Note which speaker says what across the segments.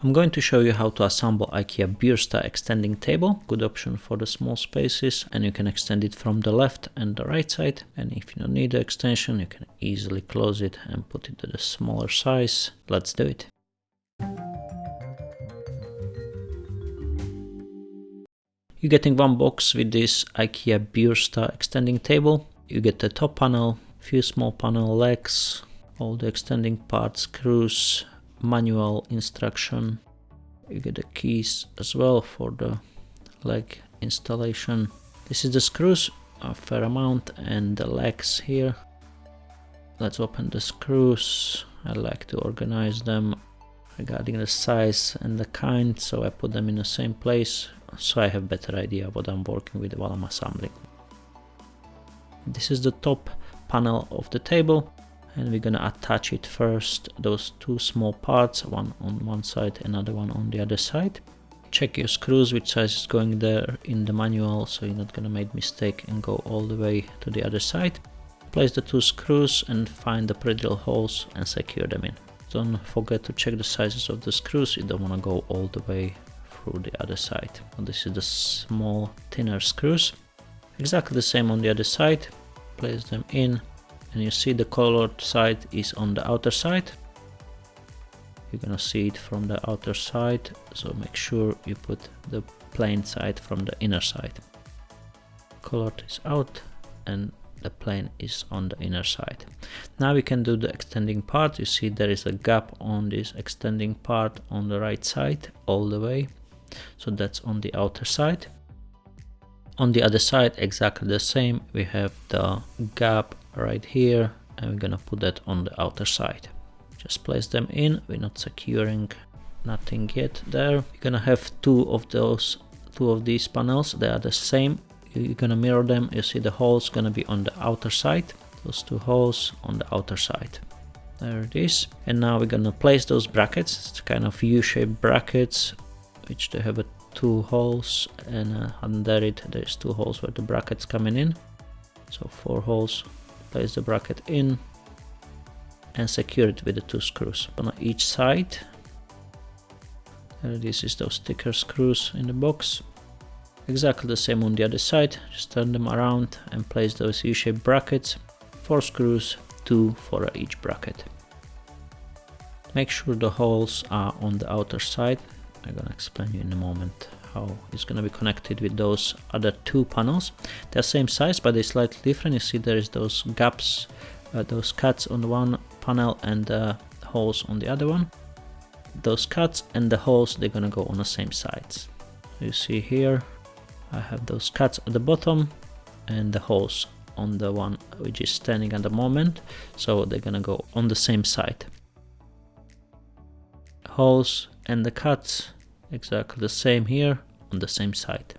Speaker 1: I'm going to show you how to assemble Ikea BJURSTA extending table. Good option for the small spaces, and you can extend it from the left and the right side. And if you don't need the extension, you can easily close it and put it to the smaller size. Let's do it. You're getting one box with this Ikea BJURSTA extending table. You get the top panel, few small panel legs, all the extending parts, screws, manual instruction. You get the keys as well for the leg installation. This is the screws, a fair amount, and the legs here. Let's open the screws. I like to organize them regarding the size and the kind, so I put them in the same place so I have better idea what I'm working with while I'm assembling. This is the top panel of the table, and we're gonna attach it first, those two small parts, one on one side, another one on the other side. Check your screws which size is going there in the manual, so you're not gonna make mistake and go all the way to the other side. Place the two screws and find the pre-drill holes and secure them in. Don't forget to check the sizes of the screws, you don't want to go all the way through the other side. And this is the small thinner screws. Exactly the same on the other side. Place them in, and you see the colored side is on the outer side. You're gonna see it from the outer side, so make sure you put the plain side from the inner side. Colored is out and the plain is on the inner side. Now we can do the extending part. You see there is a gap on this extending part on the right side all the way, so that's on the outer side. On the other side, exactly the same. We have the gap right here, and we're gonna put that on the outer side. Just place them in. We're not securing nothing yet there. You're gonna have two of these panels. They are the same. You're gonna mirror them. You see the holes gonna be on the outer side. Those two holes on the outer side. There it is. And now we're gonna place those brackets. It's kind of U-shaped brackets, which they have two holes, and under it there's two holes where the brackets coming in. So 4 holes. Place the bracket in and secure it with the 2 screws on each side. This is those thicker screws in the box. Exactly the same on the other side. Just turn them around and place those U-shaped brackets. 4 screws, 2 for each bracket. Make sure the holes are on the outer side. I'm gonna explain you in a moment how it's gonna be connected with those other 2 panels. They're same size, but they're slightly different. You see there is those gaps, those cuts on one panel and the holes on the other one. Those cuts and the holes, they're gonna go on the same sides. You see here, I have those cuts at the bottom and the holes on the one which is standing at the moment, so they're gonna go on the same side. Holes and the cuts exactly the same here on the same side.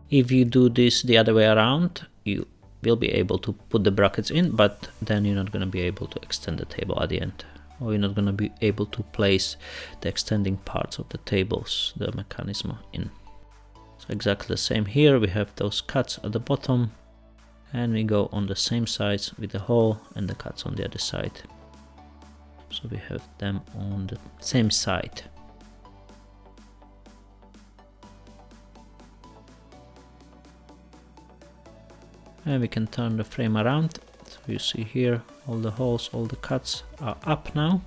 Speaker 1: If you do this the other way around, you will be able to put the brackets in, but then you're not going to be able to extend the table at the end, or you're not going to be able to place the extending parts of the tables, the mechanism in. So exactly the same here. We have those cuts at the bottom, and we go on the same sides with the hole and the cuts on the other side. So we have them on the same side. And we can turn the frame around. So you see here all the holes, all the cuts are up now.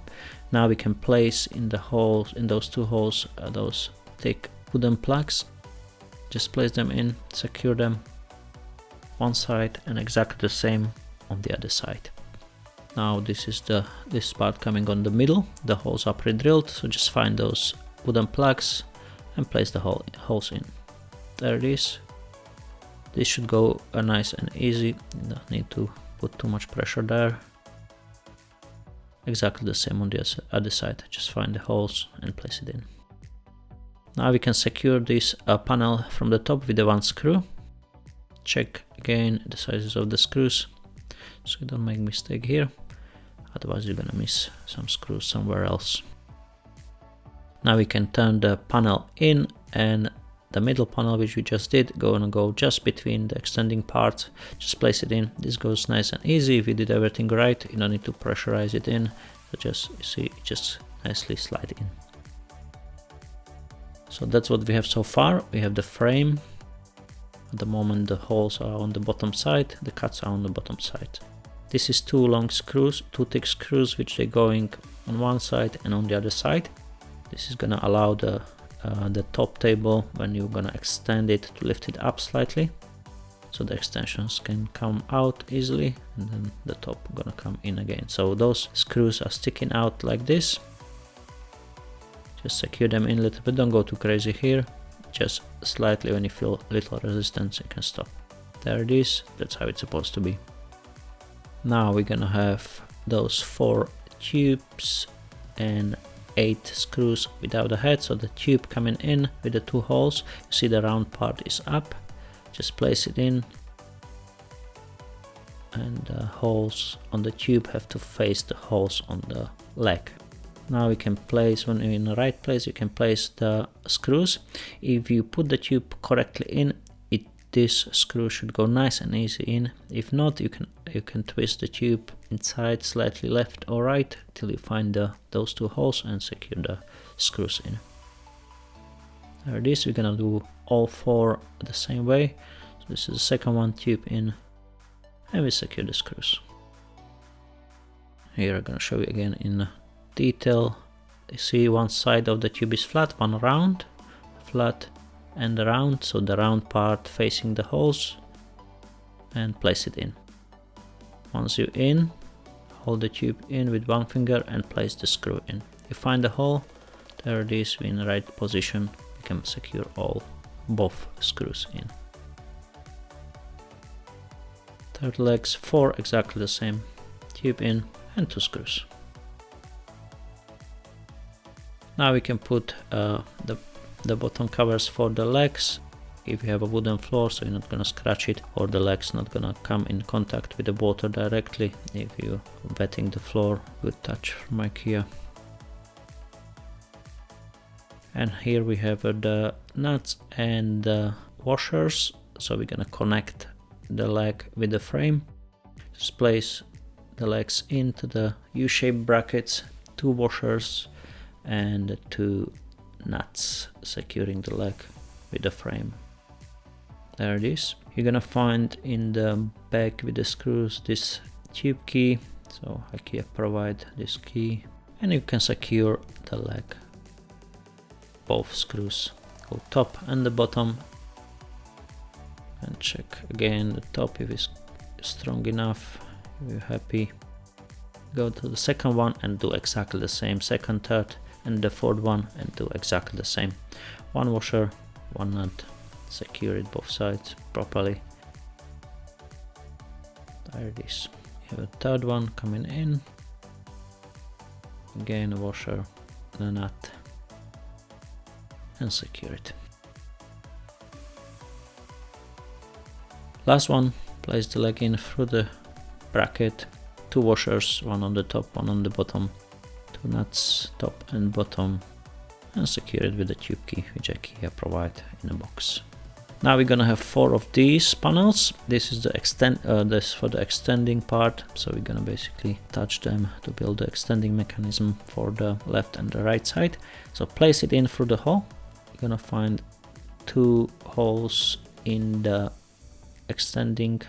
Speaker 1: Now we can place in the holes, in those 2 holes, those thick wooden plugs. Just place them in, secure them one side, and exactly the same on the other side. Now this is this part coming on the middle. The holes are pre-drilled, so just find those wooden plugs and place the holes in. There it is. This should go nice and easy. You don't need to put too much pressure there. Exactly the same on the other side. Just find the holes and place it in. Now we can secure this panel from the top with the 1 screw. Check again the sizes of the screws, so you don't make mistake here. Otherwise you're gonna miss some screws somewhere else. Now we can turn the panel in, and the middle panel which we just did, gonna go just between the extending parts. Just place it in. This goes nice and easy. If you did everything right, you don't need to pressurize it in. So just, you see, it just nicely slide in. So that's what we have so far. We have the frame. At the moment the holes are on the bottom side, the cuts are on the bottom side. This is two long screws, two thick screws, which they're going on one side and on the other side. This is gonna allow the top table, when you're gonna extend it, to lift it up slightly, so the extensions can come out easily, and then the top gonna come in again. So those screws are sticking out like this. Just secure them in a little bit, don't go too crazy here. Just slightly, when you feel little resistance, you can stop. There it is, that's how it's supposed to be. Now we're gonna have those 4 tubes and 8 screws without the head. So the tube coming in with the 2 holes, you see the round part is up. Just place it in, and the holes on the tube have to face the holes on the leg. Now we can place, when you're in the right place, you can place the screws. If you put the tube correctly in, this screw should go nice and easy in. If not, you can twist the tube inside slightly left or right till you find those 2 holes and secure the screws in. There it is. We're gonna do all 4 the same way. So this is the second one, tube in, and we secure the screws. Here I'm gonna show you again in detail. You see one side of the tube is flat, one round, flat and round, so the round part facing the holes, and place it in. Once you're in, hold the tube in with one finger and place the screw in. You find the hole, there it is, we're in the right position. You can secure both screws in. Third legs, 4 exactly the same, tube in and 2 screws. Now we can put the bottom covers for the legs. If you have a wooden floor, so you're not gonna scratch it, or the legs not gonna come in contact with the water directly. If you're wetting the floor, good touch from Ikea. And here we have the nuts and the washers. So we're gonna connect the leg with the frame. Just place the legs into the U-shaped brackets, 2 washers and 2 nuts securing the leg with the frame. There it is. You're gonna find in the back with the screws this tube key, so Ikea provide this key, and you can secure the leg. Both screws go top and the bottom, and check again the top if it's strong enough. If you're happy, go to the second one and do exactly the same, second, third and the 4th one, and do exactly the same. 1 washer, 1 nut, secure it both sides properly. There it is. You have a 3rd one coming in, again a washer, a nut, and secure it. Last one, place the leg in through the bracket, 2 washers, 1 on the top, 1 on the bottom, 2 nuts top and bottom, and secure it with the tube key which Ikea provide in a box. Now we're gonna have 4 of these panels. This is the this for the extending part, so we're gonna basically touch them to build the extending mechanism for the left and the right side. So place it in through the hole. You're gonna find 2 holes in the extending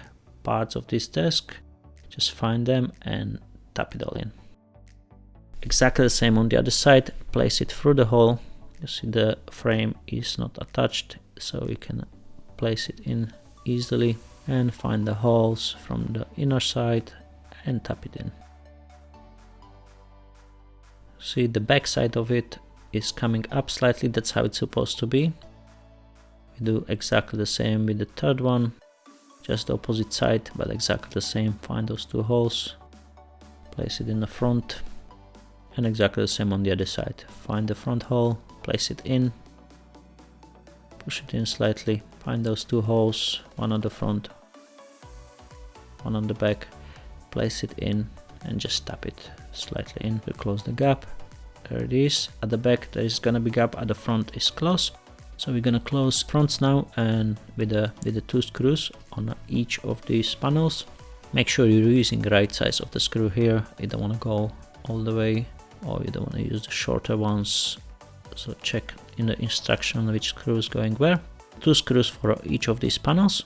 Speaker 1: parts of this desk. Just find them and tap it all in. Exactly the same on the other side. Place it through the hole. You see the frame is not attached, so you can place it in easily, and find the holes from the inner side and tap it in. See, the back side of it is coming up slightly. That's how it's supposed to be. We do exactly the same with the 3rd one, just the opposite side, but exactly the same. Find those 2 holes, place it in the front, and exactly the same on the other side. Find the front hole, place it in, push it in slightly, find those 2 holes, 1 on the front, 1 on the back, place it in, and just tap it slightly in to close the gap. There it is. At the back there is gonna be gap, at the front is closed. So we're gonna close fronts now, and with the 2 screws on each of these panels. Make sure you're using the right size of the screw here. You don't wanna go all the way or you don't want to use the shorter ones. So check in the instruction which screw is going where. 2 screws for each of these panels.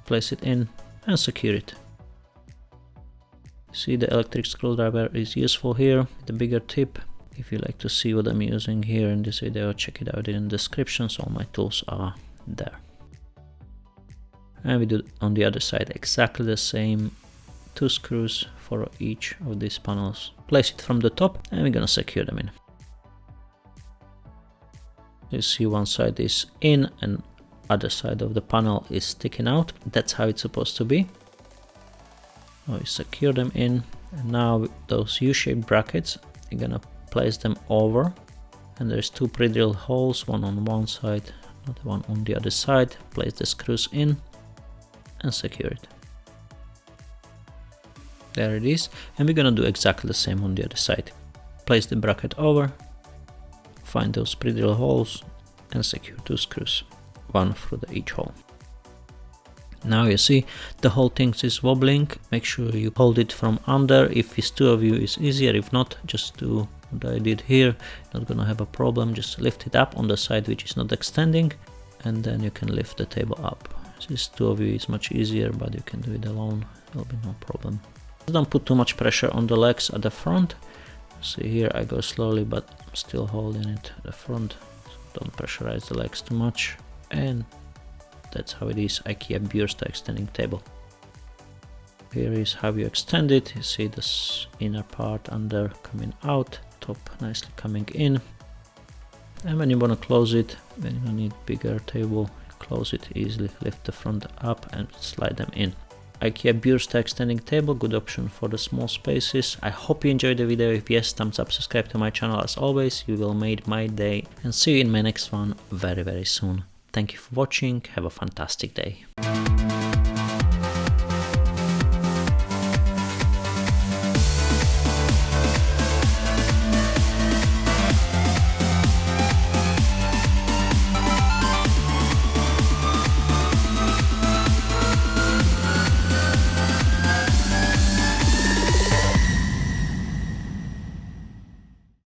Speaker 1: Place it in and secure it. See, the electric screwdriver is useful here, the bigger tip. If you like to see what I'm using here in this video, check it out in the description, so all my tools are there. And we do on the other side exactly the same. 2 screws for each of these panels. Place it from the top and we're gonna secure them in. You see, one side is in and other side of the panel is sticking out. That's how it's supposed to be. We secure them in, and now those U-shaped brackets, you're gonna place them over, and there's 2 pre-drilled holes, one on one side, another one on the other side. Place the screws in and secure it. There it is, and we're gonna do exactly the same on the other side. Place the bracket over, find those pre-drilled holes and secure 2 screws, one through each hole. Now you see the whole thing is wobbling. Make sure you hold it from under. If it's 2 of you, it's easier. If not, just do what I did here. Not gonna have a problem. Just lift it up on the side which is not extending, and then you can lift the table up. Since 2 of you is much easier, but you can do it alone. There'll be no problem. Don't put too much pressure on the legs at the front. See here, I go slowly, but I'm still holding it at the front. So don't pressurize the legs too much. And that's how it is, Ikea BJURSTA extending table. Here is how you extend it. You see this inner part under coming out, top nicely coming in. And when you want to close it, when you need bigger table, close it easily, lift the front up and slide them in. Ikea BJURSTA extending table, good option for the small spaces. I hope you enjoyed the video. If yes, thumbs up, subscribe to my channel as always. You will make my day, and see you in my next one very soon. Thank you for watching. Have a fantastic day.